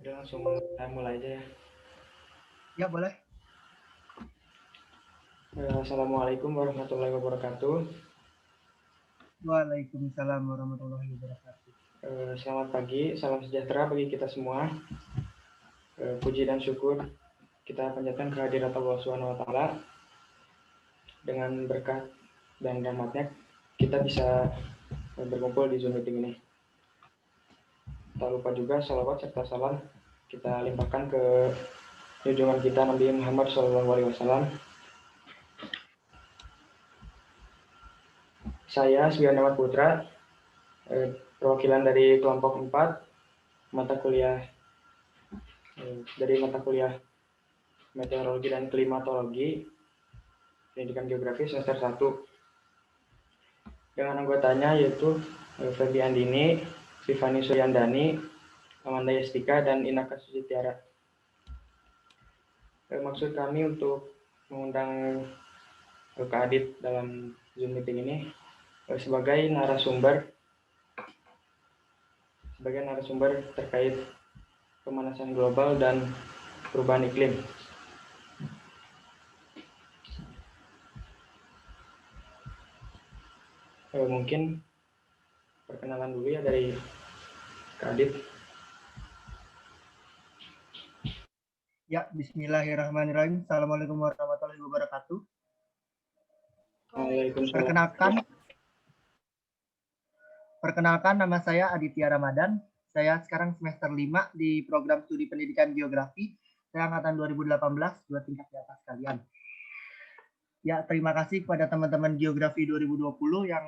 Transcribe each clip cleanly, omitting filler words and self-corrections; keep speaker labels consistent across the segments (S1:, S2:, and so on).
S1: Oke, langsung kita mulai aja ya.
S2: Ya, boleh.
S1: Assalamualaikum warahmatullahi wabarakatuh.
S2: Waalaikumsalam warahmatullahi wabarakatuh.
S1: Selamat pagi, salam sejahtera bagi kita semua. Puji dan syukur kita panjatkan kehadirat Allah Subhanahu wa Ta'ala. Dengan berkat dan rahmatnya kita bisa berkumpul di Zoom meeting ini. Tak lupa juga salawat serta salam kita limpahkan ke junjungan kita Nabi Muhammad SAW. Saya Suyana Putra, perwakilan dari kelompok 4 mata kuliah meteorologi dan klimatologi pendidikan geografi semester 1 dengan anggotanya yaitu Febi Andini, Vivani Suryandani, Amanda Yestika, dan Inaka Susitiara. Maksud kami untuk mengundang Kak Adit dalam Zoom meeting ini sebagai narasumber terkait pemanasan global dan perubahan iklim. Mungkin perkenalan dulu ya dari Kak Adit.
S2: Ya, bismillahirrahmanirrahim. Assalamualaikum warahmatullahi wabarakatuh. Perkenalkan, nama saya Aditya Ramadan. Saya sekarang semester 5 di program studi pendidikan geografi. Saya angkatan 2018, 2 tingkat di atas kalian. Ya, terima kasih kepada teman-teman Geografi 2020 yang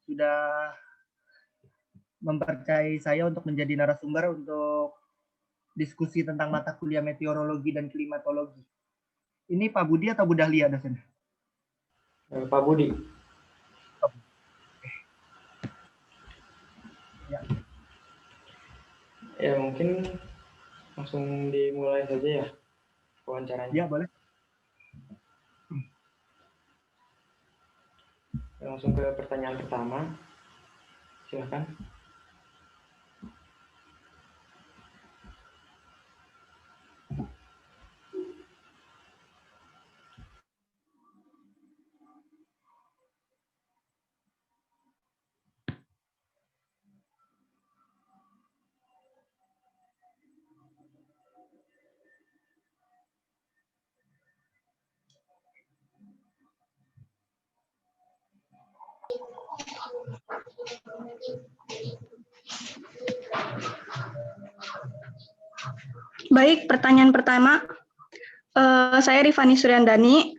S2: sudah mempercayai saya untuk menjadi narasumber untuk diskusi tentang mata kuliah meteorologi dan klimatologi. Ini Pak Budi atau Bu Dahlia dosen?
S1: Pak Budi. Ya, mungkin langsung dimulai saja ya wawancaranya.
S2: Ya, boleh.
S1: Langsung ke pertanyaan pertama. Silakan.
S3: Baik, pertanyaan pertama. Saya Rifani Suryandani.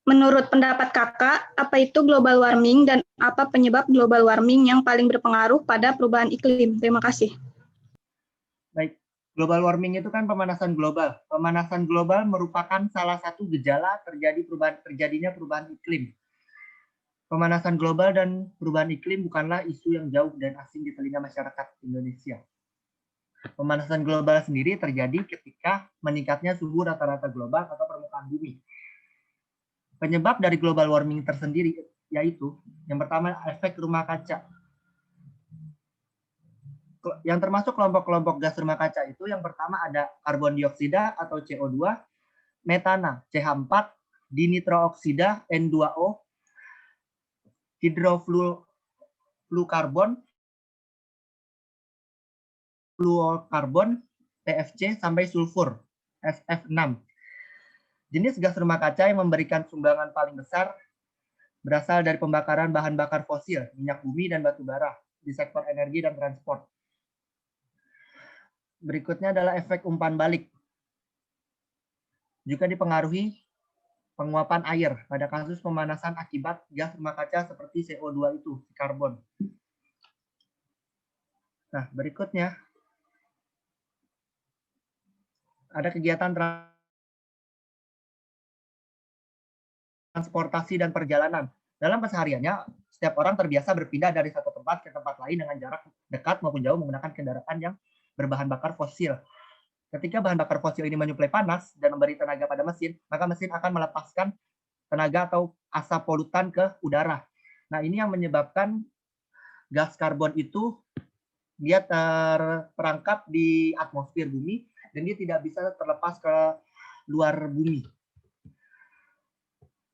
S3: Menurut pendapat Kakak, apa itu global warming dan apa penyebab global warming yang paling berpengaruh pada perubahan iklim? Terima kasih.
S2: Baik, global warming itu kan pemanasan global. Pemanasan global merupakan salah satu gejala terjadinya perubahan iklim. Pemanasan global dan perubahan iklim bukanlah isu yang jauh dan asing di telinga masyarakat Indonesia. Pemanasan global sendiri terjadi ketika meningkatnya suhu rata-rata global atau permukaan bumi. Penyebab dari global warming tersendiri yaitu yang pertama efek rumah kaca. Yang termasuk kelompok-kelompok gas rumah kaca itu yang pertama ada karbon dioksida atau CO2, metana CH4, dinitrooksida N2O, hidrofluorokarbon, fluorokarbon TFC sampai sulfur SF6. Jenis gas rumah kaca yang memberikan sumbangan paling besar berasal dari pembakaran bahan bakar fosil, minyak bumi dan batu bara di sektor energi dan transport. Berikutnya adalah efek umpan balik. Juga dipengaruhi penguapan air pada kasus pemanasan akibat gas rumah kaca seperti CO2 itu, karbon. Nah, berikutnya ada kegiatan transportasi dan perjalanan. Dalam kesehariannya, setiap orang terbiasa berpindah dari satu tempat ke tempat lain dengan jarak dekat maupun jauh menggunakan kendaraan yang berbahan bakar fosil. Ketika bahan bakar fosil ini menyuplai panas dan memberi tenaga pada mesin, maka mesin akan melepaskan tenaga atau asap polutan ke udara. Nah, ini yang menyebabkan gas karbon itu dia terperangkap di atmosfer bumi dan dia tidak bisa terlepas ke luar bumi.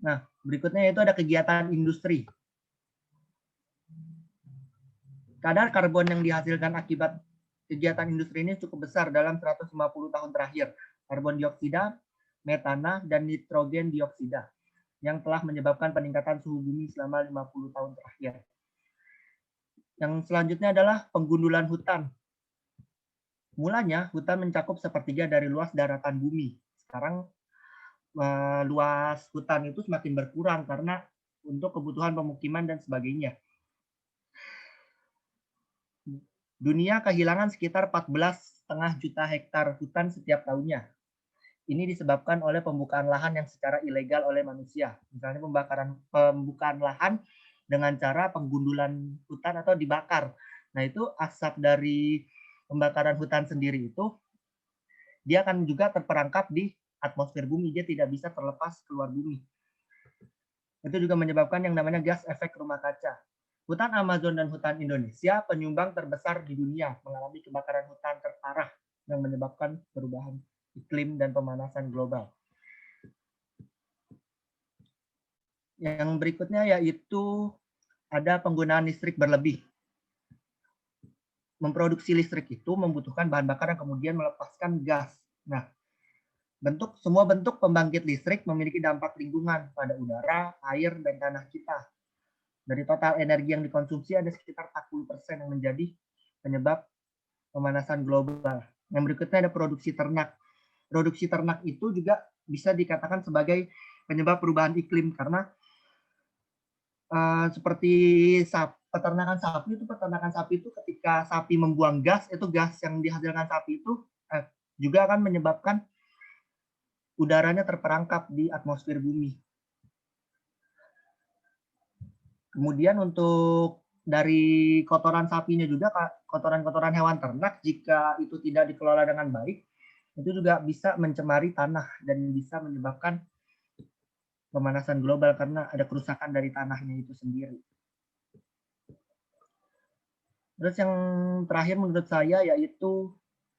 S2: Nah, berikutnya yaitu ada kegiatan industri. Kadar karbon yang dihasilkan akibat kegiatan industri ini cukup besar dalam 150 tahun terakhir. Karbon dioksida, metana, dan nitrogen dioksida yang telah menyebabkan peningkatan suhu bumi selama 50 tahun terakhir. Yang selanjutnya adalah penggundulan hutan. Mulanya hutan mencakup sepertiga dari luas daratan bumi. Sekarang luas hutan itu semakin berkurang karena untuk kebutuhan pemukiman dan sebagainya. Dunia kehilangan sekitar 14,5 juta hektar hutan setiap tahunnya. Ini disebabkan oleh pembukaan lahan yang secara ilegal oleh manusia. Misalnya pembukaan lahan dengan cara penggundulan hutan atau dibakar. Nah, itu asap dari pembakaran hutan sendiri itu dia akan juga terperangkap di atmosfer bumi, dia tidak bisa terlepas keluar bumi. Itu juga menyebabkan yang namanya gas efek rumah kaca. Hutan Amazon dan hutan Indonesia penyumbang terbesar di dunia mengalami kebakaran hutan terparah yang menyebabkan perubahan iklim dan pemanasan global. Yang berikutnya yaitu ada penggunaan listrik berlebih. Memproduksi listrik itu membutuhkan bahan bakar yang kemudian melepaskan gas. Nah, semua bentuk pembangkit listrik memiliki dampak lingkungan pada udara, air, dan tanah kita. Dari total energi yang dikonsumsi ada sekitar 40% yang menjadi penyebab pemanasan global. Yang berikutnya ada produksi ternak. Produksi ternak itu juga bisa dikatakan sebagai penyebab perubahan iklim karena seperti peternakan sapi itu ketika sapi membuang gas, itu gas yang dihasilkan sapi itu juga akan menyebabkan udaranya terperangkap di atmosfer bumi. Kemudian untuk dari kotoran sapinya juga, kotoran-kotoran hewan ternak, jika itu tidak dikelola dengan baik, itu juga bisa mencemari tanah dan bisa menyebabkan pemanasan global karena ada kerusakan dari tanahnya itu sendiri. Terus yang terakhir menurut saya yaitu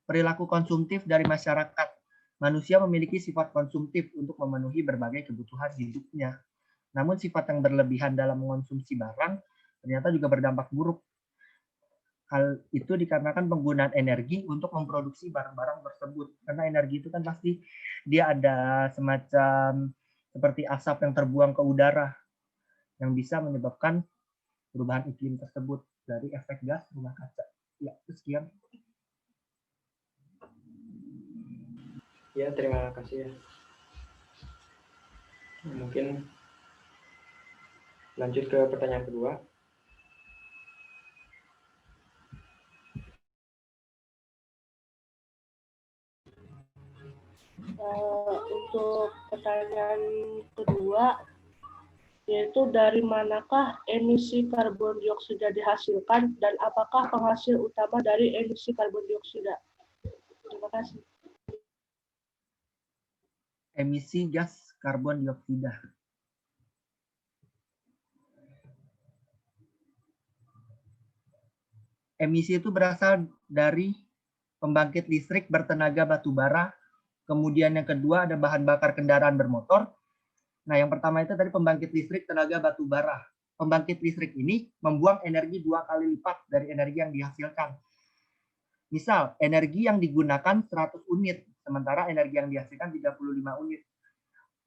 S2: perilaku konsumtif dari masyarakat. Manusia memiliki sifat konsumtif untuk memenuhi berbagai kebutuhan hidupnya. Namun sifat yang berlebihan dalam mengonsumsi barang ternyata juga berdampak buruk. Hal itu dikarenakan penggunaan energi untuk memproduksi barang-barang tersebut. Karena energi itu kan pasti dia ada semacam seperti asap yang terbuang ke udara yang bisa menyebabkan perubahan iklim tersebut dari efek gas rumah kaca. Ya, sekian.
S1: Ya, terima kasih ya. Mungkin lanjut ke pertanyaan kedua.
S4: Untuk pertanyaan kedua, yaitu dari manakah emisi karbon dioksida dihasilkan dan apakah penghasil utama dari emisi karbon dioksida? Terima kasih.
S2: Emisi gas karbon dioksida. Emisi itu berasal dari pembangkit listrik bertenaga batu bara. Kemudian yang kedua ada bahan bakar kendaraan bermotor. Nah, yang pertama itu tadi pembangkit listrik tenaga batu bara. Pembangkit listrik ini membuang energi 2 kali lipat dari energi yang dihasilkan. Misal, energi yang digunakan 100 unit, sementara energi yang dihasilkan 35 unit.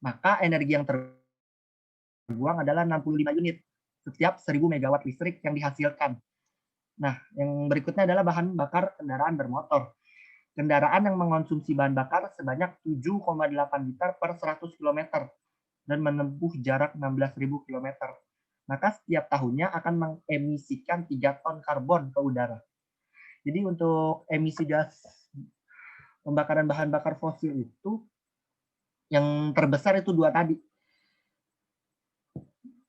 S2: Maka energi yang terbuang adalah 65 unit setiap 1000 megawatt listrik yang dihasilkan. Nah, yang berikutnya adalah bahan bakar kendaraan bermotor. Kendaraan yang mengonsumsi bahan bakar sebanyak 7,8 liter per 100 km dan menempuh jarak 16.000 km. Maka setiap tahunnya akan mengemisikan 3 ton karbon ke udara. Jadi untuk emisi gas pembakaran bahan bakar fosil itu yang terbesar itu 2 tadi.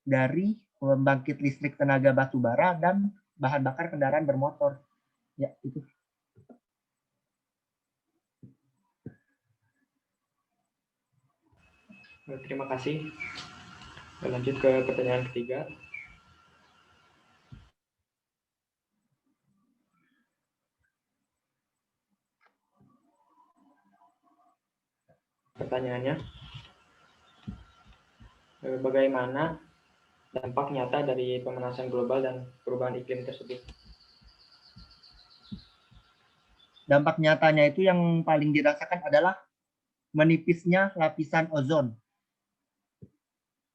S2: Dari pembangkit listrik tenaga batu bara dan bahan bakar kendaraan bermotor. Ya, itu.
S1: Terima kasih. Lanjut ke pertanyaan ketiga. pertanyaannya, bagaimana dampak nyata dari pemanasan global dan perubahan iklim tersebut?
S2: Dampak nyatanya itu yang paling dirasakan adalah menipisnya lapisan ozon.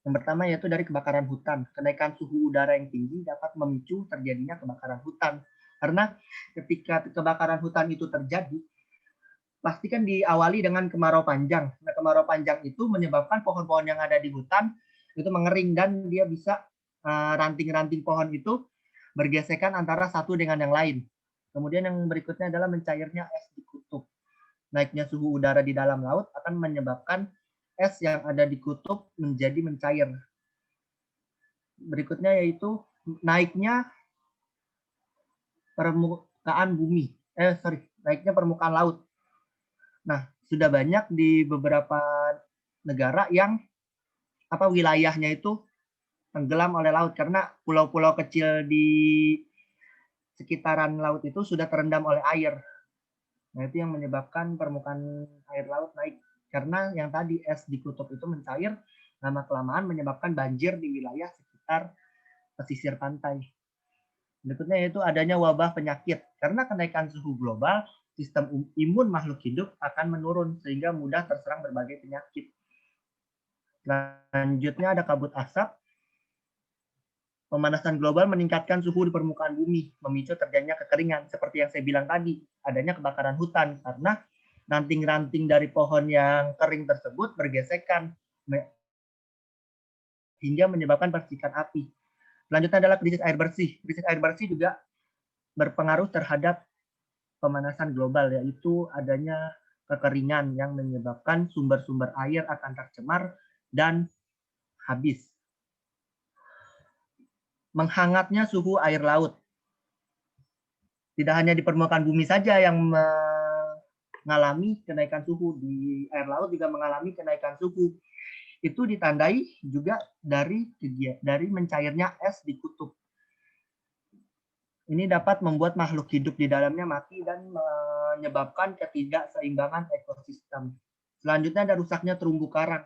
S2: Yang pertama yaitu dari kebakaran hutan. Kenaikan suhu udara yang tinggi dapat memicu terjadinya kebakaran hutan. Karena ketika kebakaran hutan itu terjadi, pasti kan diawali dengan kemarau panjang. Nah, kemarau panjang itu menyebabkan pohon-pohon yang ada di hutan itu mengering dan dia bisa ranting-ranting pohon itu bergesekan antara satu dengan yang lain. Kemudian yang berikutnya adalah mencairnya es di kutub. Naiknya suhu udara di dalam laut akan menyebabkan es yang ada di kutub menjadi mencair. Berikutnya yaitu naiknya permukaan bumi. Naiknya permukaan laut. Nah, sudah banyak di beberapa negara yang wilayahnya itu tenggelam oleh laut karena pulau-pulau kecil di sekitaran laut itu sudah terendam oleh air. Nah, itu yang menyebabkan permukaan air laut naik. Karena yang tadi es di kutub itu mencair, lama-kelamaan menyebabkan banjir di wilayah sekitar pesisir pantai. Berikutnya yaitu adanya wabah penyakit. Karena kenaikan suhu global, sistem imun makhluk hidup akan menurun sehingga mudah terserang berbagai penyakit. Selanjutnya ada kabut asap. Pemanasan global meningkatkan suhu di permukaan bumi, memicu terjadinya kekeringan. Seperti yang saya bilang tadi, adanya kebakaran hutan karena ranting-ranting dari pohon yang kering tersebut bergesekan hingga menyebabkan percikan api. Selanjutnya adalah krisis air bersih. Krisis air bersih juga berpengaruh terhadap pemanasan global, yaitu adanya kekeringan yang menyebabkan sumber-sumber air akan tercemar dan habis. Menghangatnya suhu air laut. Tidak hanya di permukaan bumi saja yang mengalami kenaikan suhu, di air laut juga mengalami kenaikan suhu. Itu ditandai juga dari mencairnya es di kutub. Ini dapat membuat makhluk hidup di dalamnya mati dan menyebabkan ketidakseimbangan ekosistem. Selanjutnya ada rusaknya terumbu karang.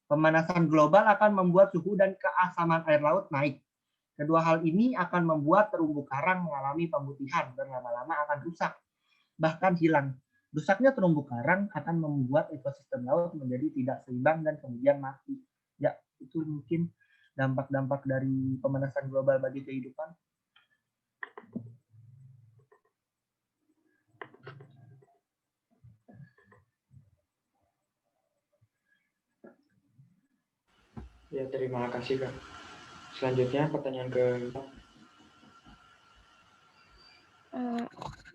S2: Pemanasan global akan membuat suhu dan keasaman air laut naik. Kedua hal ini akan membuat terumbu karang mengalami pemutihan dan lama-lama akan rusak, bahkan hilang. Rusaknya terumbu karang akan membuat ekosistem laut menjadi tidak seimbang dan kemudian mati. Ya, itu mungkin dampak-dampak dari pemanasan global bagi kehidupan.
S1: Ya, terima kasih, Kak. Selanjutnya pertanyaan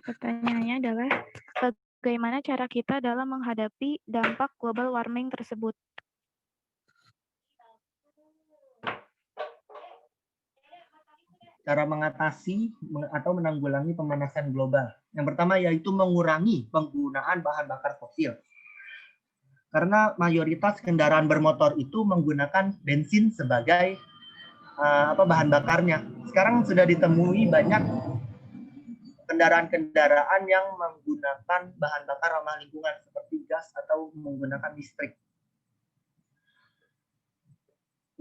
S5: pertanyaannya adalah bagaimana cara kita dalam menghadapi dampak global warming tersebut?
S2: Cara mengatasi atau menanggulangi pemanasan global. Yang pertama yaitu mengurangi penggunaan bahan bakar fosil. Karena mayoritas kendaraan bermotor itu menggunakan bensin sebagai bahan bakarnya. Sekarang sudah ditemui banyak kendaraan-kendaraan yang menggunakan bahan bakar ramah lingkungan seperti gas atau menggunakan listrik.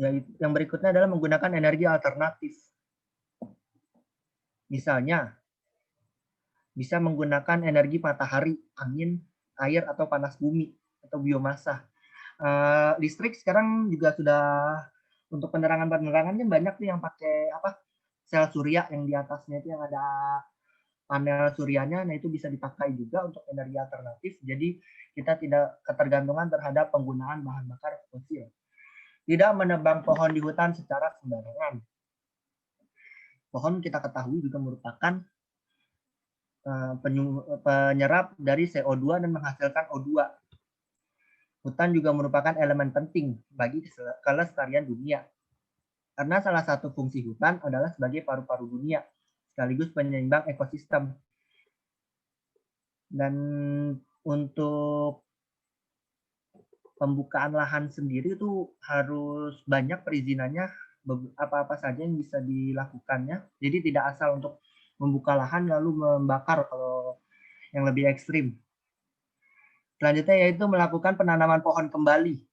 S2: Yang berikutnya adalah menggunakan energi alternatif. Misalnya, bisa menggunakan energi matahari, angin, air, atau panas bumi, atau biomasa. Listrik sekarang juga sudah untuk penerangan-penerangannya banyak nih yang pakai sel surya yang di atasnya itu yang ada panel suryanya, nah itu bisa dipakai juga untuk energi alternatif. Jadi kita tidak ketergantungan terhadap penggunaan bahan bakar fosil. Tidak menebang pohon di hutan secara sembarangan. Pohon kita ketahui juga merupakan penyerap dari CO2 dan menghasilkan O2. Hutan juga merupakan elemen penting bagi kelestarian dunia. Karena salah satu fungsi hutan adalah sebagai paru-paru dunia, sekaligus penyeimbang ekosistem. Dan untuk pembukaan lahan sendiri itu harus banyak perizinannya, apa-apa saja yang bisa dilakukannya. Jadi tidak asal untuk membuka lahan lalu membakar kalau yang lebih ekstrim. Selanjutnya yaitu melakukan penanaman pohon kembali.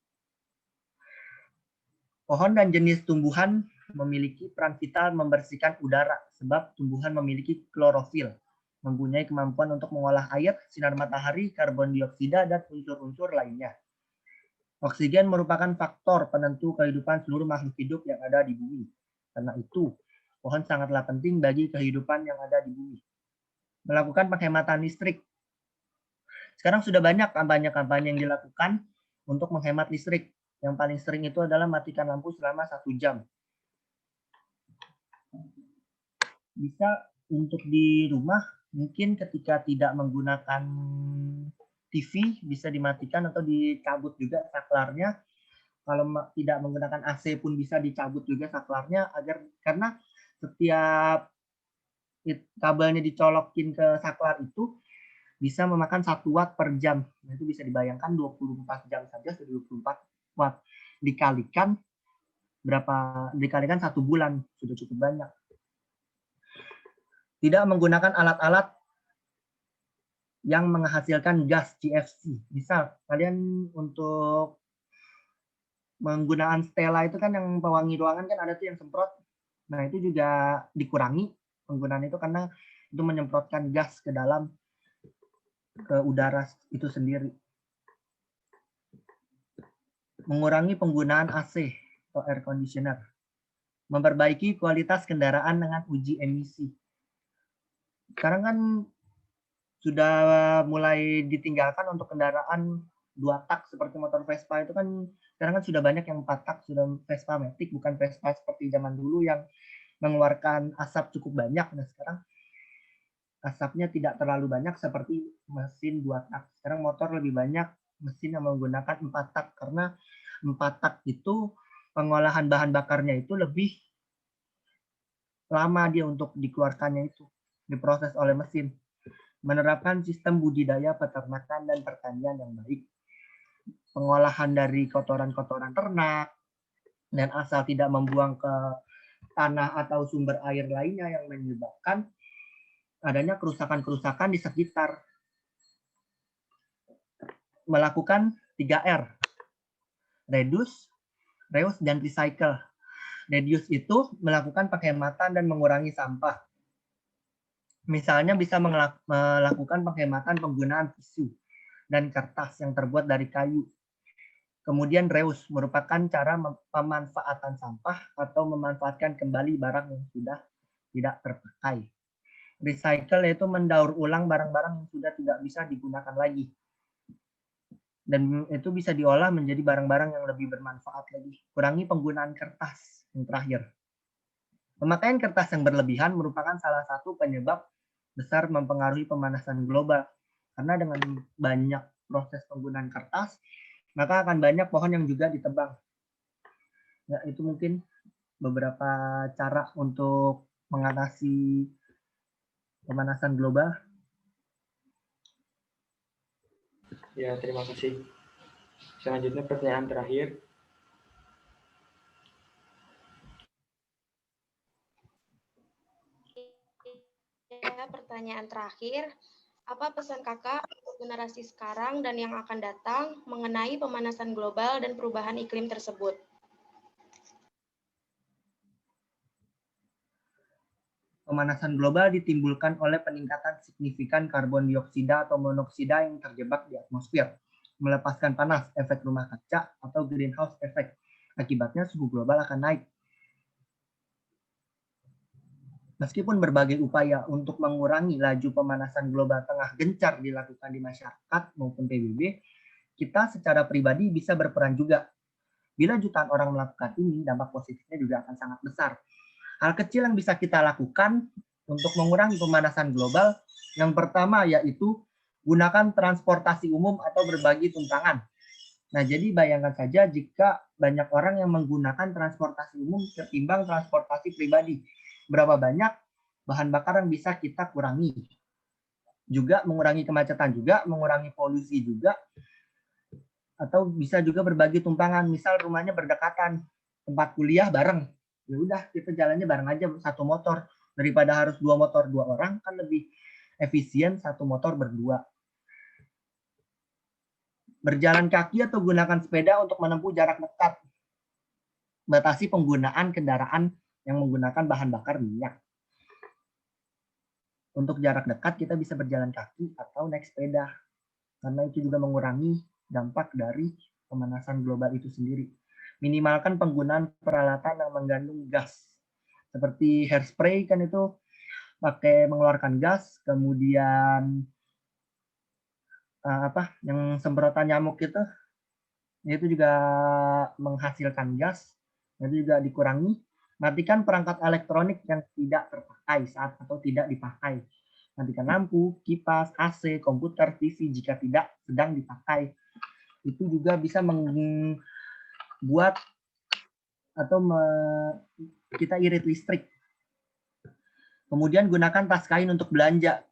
S2: Pohon dan jenis tumbuhan memiliki peran vital membersihkan udara sebab tumbuhan memiliki klorofil, mempunyai kemampuan untuk mengolah air, sinar matahari, karbon dioksida, dan unsur-unsur lainnya. Oksigen merupakan faktor penentu kehidupan seluruh makhluk hidup yang ada di bumi. Karena itu, pohon sangatlah penting bagi kehidupan yang ada di bumi. Melakukan penghematan listrik. Sekarang sudah banyak kampanye-kampanye yang dilakukan untuk menghemat listrik. Yang paling sering itu adalah matikan lampu selama 1 jam. Bisa untuk di rumah, mungkin ketika tidak menggunakan TV, bisa dimatikan atau dicabut juga saklarnya. Kalau tidak menggunakan AC pun bisa dicabut juga saklarnya, karena setiap kabelnya dicolokin ke saklar itu, bisa memakan 1 watt per jam. Nah, itu bisa dibayangkan 24 jam saja sudah 24 watt. Dikalikan 1 bulan, sudah cukup banyak. Tidak menggunakan alat-alat yang menghasilkan gas GFC. Misal, kalian untuk menggunakan Stella itu kan yang pewangi ruangan kan ada tuh yang semprot. Nah, itu juga dikurangi penggunaan itu karena itu menyemprotkan gas ke dalam ke udara itu sendiri. Mengurangi penggunaan AC atau air conditioner. Memperbaiki kualitas kendaraan dengan uji emisi. Sekarang kan sudah mulai ditinggalkan untuk kendaraan 2 tak seperti motor Vespa itu kan sekarang kan sudah banyak yang 4 tak, sudah Vespa Matic, bukan Vespa seperti zaman dulu yang mengeluarkan asap cukup banyak. Nah, sekarang asapnya tidak terlalu banyak seperti mesin 2 tak. Sekarang motor lebih banyak mesin yang menggunakan 4 tak karena 4 tak itu pengolahan bahan bakarnya itu lebih lama dia untuk dikeluarkannya itu, diproses oleh mesin. Menerapkan sistem budidaya, peternakan, dan pertanian yang baik. Pengolahan dari kotoran-kotoran ternak, dan asal tidak membuang ke tanah atau sumber air lainnya yang menyebabkan adanya kerusakan-kerusakan di sekitar. Melakukan 3R. Reduce, reuse, dan recycle. Reduce itu melakukan penghematan dan mengurangi sampah. Misalnya bisa melakukan penghematan penggunaan tisu dan kertas yang terbuat dari kayu. Kemudian reuse merupakan cara pemanfaatan sampah atau memanfaatkan kembali barang yang sudah tidak terpakai. Recycle yaitu mendaur ulang barang-barang yang sudah tidak bisa digunakan lagi. Dan itu bisa diolah menjadi barang-barang yang lebih bermanfaat lagi. Kurangi penggunaan kertas yang terakhir. Pemakaian kertas yang berlebihan merupakan salah satu penyebab besar mempengaruhi pemanasan global. Karena dengan banyak proses penggunaan kertas, maka akan banyak pohon yang juga ditebang. Ya, itu mungkin beberapa cara untuk mengatasi pemanasan global.
S1: Ya, terima kasih. Selanjutnya pertanyaan terakhir.
S6: Ya, pertanyaan terakhir. Apa pesan kakak untuk generasi sekarang dan yang akan datang mengenai pemanasan global dan perubahan iklim tersebut?
S2: Pemanasan global ditimbulkan oleh peningkatan signifikan karbon dioksida atau monoksida yang terjebak di atmosfer, melepaskan panas, efek rumah kaca, atau greenhouse effect. Akibatnya suhu global akan naik. Meskipun berbagai upaya untuk mengurangi laju pemanasan global tengah gencar dilakukan di masyarakat maupun PBB, kita secara pribadi bisa berperan juga. Bila jutaan orang melakukan ini, dampak positifnya juga akan sangat besar. Hal kecil yang bisa kita lakukan untuk mengurangi pemanasan global, yang pertama yaitu gunakan transportasi umum atau berbagi tuntangan. Nah, jadi bayangkan saja jika banyak orang yang menggunakan transportasi umum ketimbang transportasi pribadi. Berapa banyak bahan bakar yang bisa kita kurangi. Juga mengurangi kemacetan juga, mengurangi polusi juga. Atau bisa juga berbagi tumpangan. Misal rumahnya berdekatan, tempat kuliah bareng. Ya udah, kita jalannya bareng aja 1 motor. Daripada harus 2 motor 2 orang, kan lebih efisien 1 motor berdua. Berjalan kaki atau gunakan sepeda untuk menempuh jarak dekat. Batasi penggunaan kendaraan yang menggunakan bahan bakar minyak. Untuk jarak dekat kita bisa berjalan kaki atau naik sepeda. Karena itu juga mengurangi dampak dari pemanasan global itu sendiri. Minimalkan penggunaan peralatan yang mengandung gas. Seperti hairspray kan itu pakai mengeluarkan gas, kemudian yang semprotan nyamuk itu juga menghasilkan gas, itu juga dikurangi. Matikan perangkat elektronik yang tidak terpakai saat atau tidak dipakai. Matikan lampu, kipas, AC, komputer, TV jika tidak sedang dipakai. Itu juga bisa membuat atau kita irit listrik. Kemudian gunakan tas kain untuk belanja.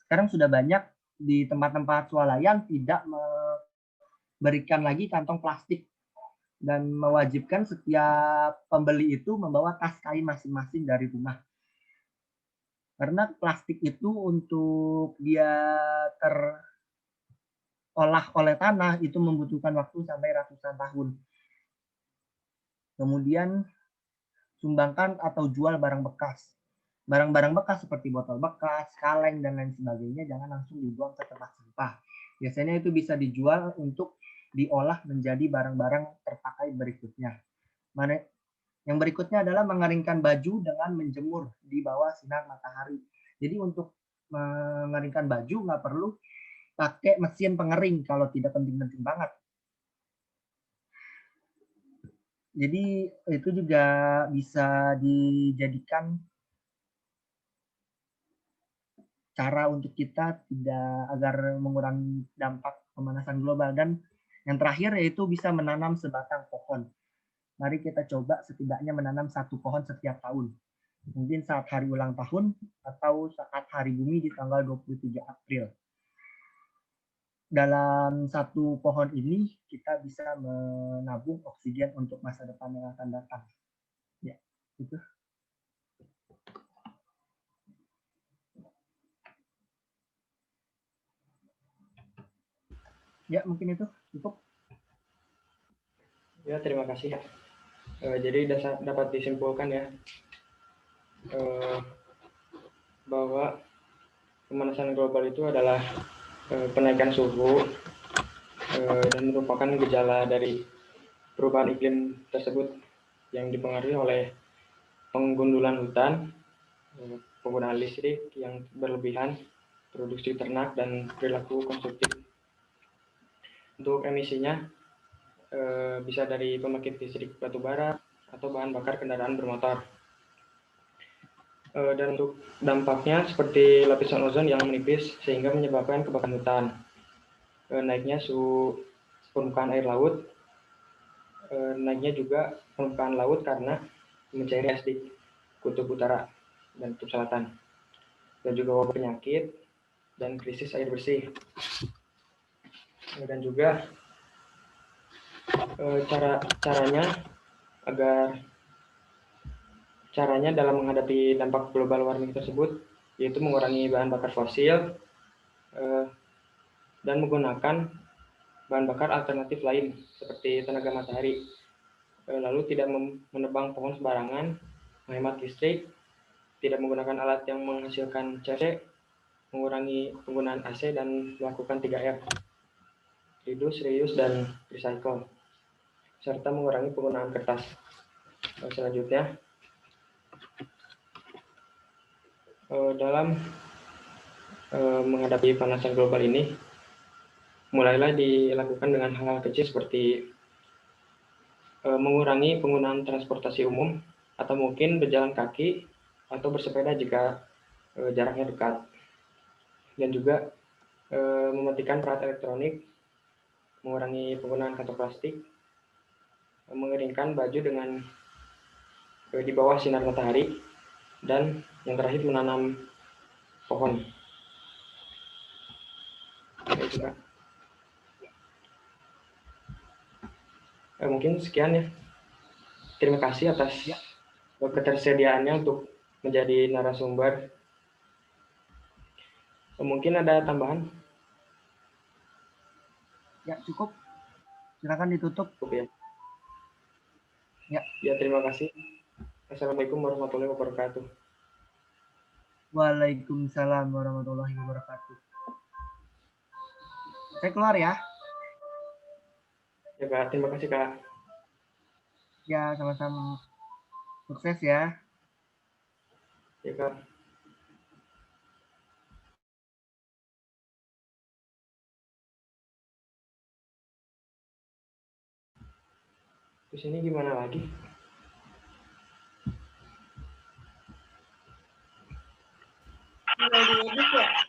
S2: Sekarang sudah banyak di tempat-tempat swalayan tidak memberikan lagi kantong plastik dan mewajibkan setiap pembeli itu membawa tas kain masing-masing dari rumah. Karena plastik itu untuk dia terolah oleh tanah itu membutuhkan waktu sampai ratusan tahun. Kemudian sumbangkan atau jual barang bekas. Barang-barang bekas seperti botol bekas, kaleng, dan lain sebagainya jangan langsung dibuang ke tempat sampah. Biasanya itu bisa dijual untuk diolah menjadi barang-barang terpakai berikutnya. Yang berikutnya adalah mengeringkan baju dengan menjemur di bawah sinar matahari. Jadi untuk mengeringkan baju nggak perlu pakai mesin pengering kalau tidak penting-penting banget. Jadi itu juga bisa dijadikan cara untuk kita agar mengurangi dampak pemanasan global. Dan yang terakhir yaitu bisa menanam sebatang pohon. Mari kita coba setidaknya menanam 1 pohon setiap tahun. Mungkin saat hari ulang tahun atau saat hari bumi di tanggal 23 April. Dalam 1 pohon ini kita bisa menabung oksigen untuk masa depan yang akan datang. Ya, itu. Ya, mungkin itu cukup.
S1: Ya, terima kasih. Jadi dapat disimpulkan ya bahwa pemanasan global itu adalah kenaikan suhu dan merupakan gejala dari perubahan iklim tersebut yang dipengaruhi oleh penggundulan hutan, penggunaan listrik yang berlebihan, produksi ternak, dan perilaku konsumtif. Untuk emisinya bisa dari pembangkit listrik batu bara atau bahan bakar kendaraan bermotor. Dan untuk dampaknya seperti lapisan ozon yang menipis sehingga menyebabkan kebakaran hutan, naiknya suhu permukaan air laut, naiknya juga permukaan laut karena mencairnya es di kutub utara dan kutub selatan, dan juga wabah penyakit dan krisis air bersih. Dan juga caranya dalam menghadapi dampak global warming tersebut yaitu mengurangi bahan bakar fosil dan menggunakan bahan bakar alternatif lain seperti tenaga matahari, lalu tidak menebang pohon sembarangan, menghemat listrik, tidak menggunakan alat yang menghasilkan CO2, mengurangi penggunaan AC, dan melakukan 3R, reduce, reuse, dan recycle, serta mengurangi penggunaan kertas. Selanjutnya, dalam menghadapi pemanasan global ini, mulailah dilakukan dengan hal-hal kecil seperti mengurangi penggunaan transportasi umum, atau mungkin berjalan kaki atau bersepeda jika jaraknya dekat, dan juga mematikan perangkat elektronik, mengurangi penggunaan kantong plastik, mengeringkan baju dengan di bawah sinar matahari, dan yang terakhir menanam pohon. Mungkin sekian ya. Terima kasih atas ketersediaannya untuk menjadi narasumber. Mungkin ada tambahan?
S2: Ya, cukup. Silakan ditutup.
S1: Cukup ya.
S2: Ya.
S1: Ya, terima kasih. Assalamualaikum warahmatullahi wabarakatuh.
S2: Waalaikumsalam warahmatullahi wabarakatuh. Saya keluar ya.
S1: Ya Kak, terima kasih Kak.
S2: Ya, sama-sama. Sukses ya.
S1: Ya Kak. Terus ini gimana lagi?
S4: Tinggal diedit ya.